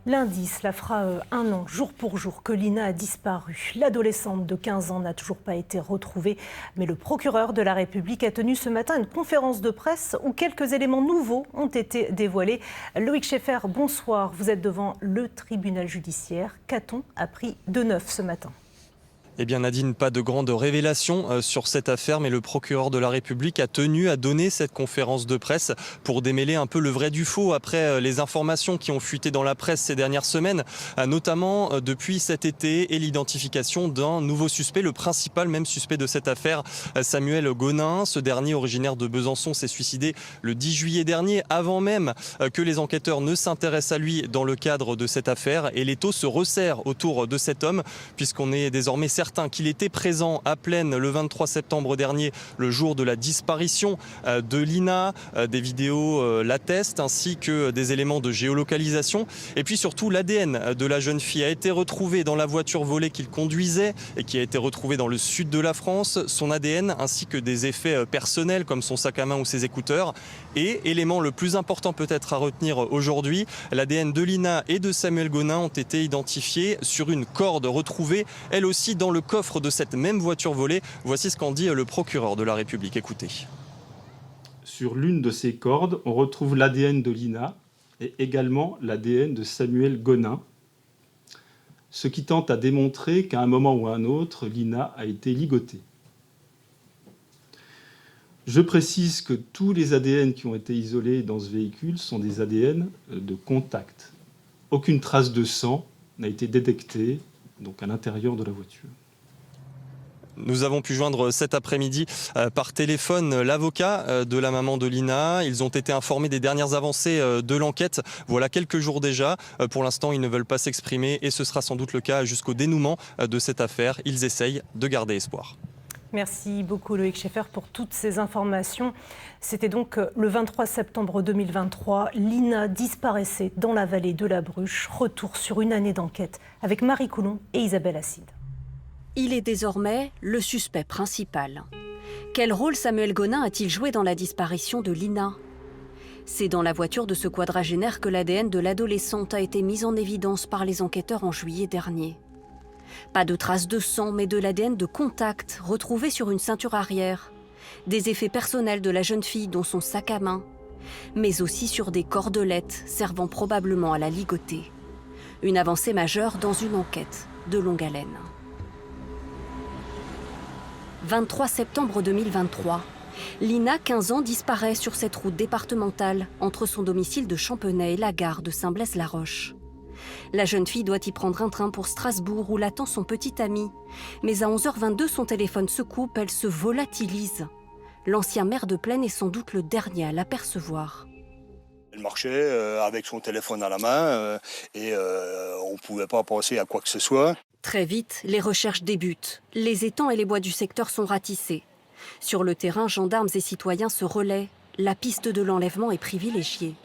Lundi, cela fera un an, jour pour jour, que Lina a disparu. L'adolescente de 15 ans n'a toujours pas été retrouvée. Mais le procureur de la République a tenu ce matin une conférence de presse où quelques éléments nouveaux ont été dévoilés. Loïc Scheffer, bonsoir. Vous êtes devant le tribunal judiciaire. Qu'a-t-on appris de neuf ce matin ? Eh bien Nadine, pas de grande révélation sur cette affaire, mais le procureur de la République a tenu à donner cette conférence de presse pour démêler un peu le vrai du faux après les informations qui ont fuité dans la presse ces dernières semaines, notamment depuis cet été et l'identification d'un nouveau suspect, le principal même suspect de cette affaire, Samuel Gonin. Ce dernier, originaire de Besançon, s'est suicidé le 10 juillet dernier, avant même que les enquêteurs ne s'intéressent à lui dans le cadre de cette affaire. Et l'étau se resserre autour de cet homme, puisqu'on est désormais certain qu'il était présent à Plaine le 23 septembre dernier, le jour de la disparition de Lina. Des vidéos l'attestent, ainsi que des éléments de géolocalisation. Et puis surtout, l'ADN de la jeune fille a été retrouvé dans la voiture volée qu'il conduisait et qui a été retrouvée dans le sud de la France. Son ADN ainsi que des effets personnels comme son sac à main ou ses écouteurs. Et élément le plus important peut-être à retenir aujourd'hui, l'ADN de Lina et de Samuel Gonin ont été identifiés sur une corde retrouvée, elle aussi dans le coffre de cette même voiture volée. Voici ce qu'en dit le procureur de la République. Écoutez. Sur l'une de ces cordes, on retrouve l'ADN de Lina et également l'ADN de Samuel Gonin, ce qui tente à démontrer qu'à un moment ou à un autre, Lina a été ligotée. Je précise que tous les ADN qui ont été isolés dans ce véhicule sont des ADN de contact. Aucune trace de sang n'a été détectée donc à l'intérieur de la voiture. Nous avons pu joindre cet après-midi par téléphone l'avocat de la maman de Lina. Ils ont été informés des dernières avancées de l'enquête. Voilà quelques jours déjà. Pour l'instant, ils ne veulent pas s'exprimer et ce sera sans doute le cas jusqu'au dénouement de cette affaire. Ils essayent de garder espoir. Merci beaucoup Loïc Scheffer pour toutes ces informations. C'était donc le 23 septembre 2023. Lina disparaissait dans la vallée de la Bruche. Retour sur une année d'enquête avec Marie Coulon et Isabelle Asside. Il est désormais le suspect principal. Quel rôle Samuel Gonin a-t-il joué dans la disparition de Lina ? C'est dans la voiture de ce quadragénaire que l'ADN de l'adolescente a été mis en évidence par les enquêteurs en juillet dernier. Pas de traces de sang, mais de l'ADN de contact retrouvé sur une ceinture arrière. Des effets personnels de la jeune fille, dont son sac à main, mais aussi sur des cordelettes servant probablement à la ligoter. Une avancée majeure dans une enquête de longue haleine. 23 septembre 2023. Lina, 15 ans, disparaît sur cette route départementale entre son domicile de Champenay et la gare de Saint-Blaise-la-Roche. La jeune fille doit y prendre un train pour Strasbourg où l'attend son petit ami. Mais à 11h22, son téléphone se coupe, elle se volatilise. L'ancien maire de Plaine est sans doute le dernier à l'apercevoir. Elle marchait avec son téléphone à la main et on ne pouvait pas penser à quoi que ce soit. Très vite, les recherches débutent. Les étangs et les bois du secteur sont ratissés. Sur le terrain, gendarmes et citoyens se relaient. La piste de l'enlèvement est privilégiée.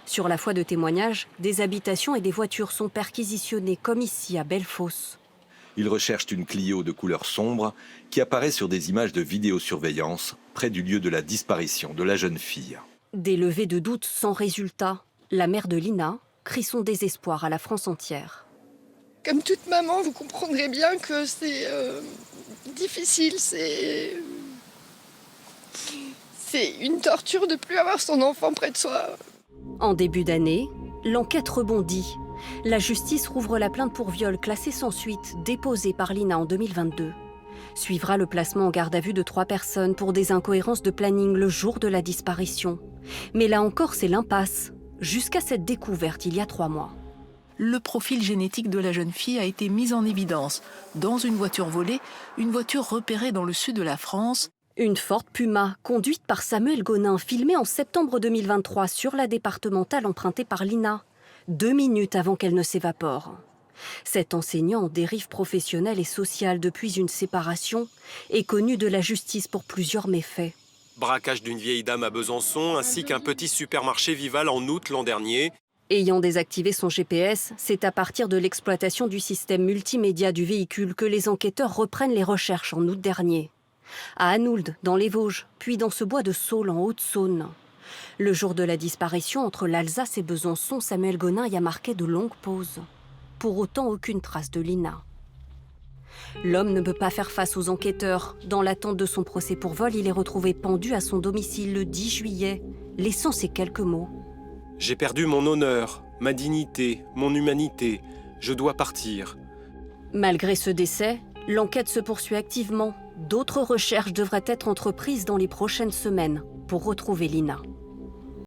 Sur la foi de témoignages, des habitations et des voitures sont perquisitionnées, comme ici à Bellefosse. Ils recherchent une Clio de couleur sombre qui apparaît sur des images de vidéosurveillance près du lieu de la disparition de la jeune fille. Des levées de doute sans résultat. La mère de Lina crie son désespoir à la France entière. Comme toute maman, vous comprendrez bien que c'est difficile, c'est une torture de ne plus avoir son enfant près de soi. En début d'année, l'enquête rebondit. La justice rouvre la plainte pour viol classée sans suite, déposée par Lina en 2022. Suivra le placement en garde à vue de 3 personnes pour des incohérences de planning le jour de la disparition. Mais là encore, c'est l'impasse, jusqu'à cette découverte il y a 3 mois. Le profil génétique de la jeune fille a été mis en évidence dans une voiture volée, une voiture repérée dans le sud de la France. Une Ford Puma, conduite par Samuel Gonin, filmée en septembre 2023 sur la départementale empruntée par Lina, 2 minutes avant qu'elle ne s'évapore. Cet enseignant en dérive professionnelle et sociale depuis une séparation est connu de la justice pour plusieurs méfaits. Braquage d'une vieille dame à Besançon ainsi qu'un petit supermarché Vival en août l'an dernier. Ayant désactivé son GPS, c'est à partir de l'exploitation du système multimédia du véhicule que les enquêteurs reprennent les recherches en août dernier. À Anould, dans les Vosges, puis dans ce bois de Saule en Haute-Saône. Le jour de la disparition, entre l'Alsace et Besançon, Samuel Gonin y a marqué de longues pauses. Pour autant, aucune trace de Lina. L'homme ne peut pas faire face aux enquêteurs. Dans l'attente de son procès pour vol, il est retrouvé pendu à son domicile le 10 juillet, laissant ces quelques mots. J'ai perdu mon honneur, ma dignité, mon humanité. Je dois partir. Malgré ce décès, l'enquête se poursuit activement. D'autres recherches devraient être entreprises dans les prochaines semaines pour retrouver Lina.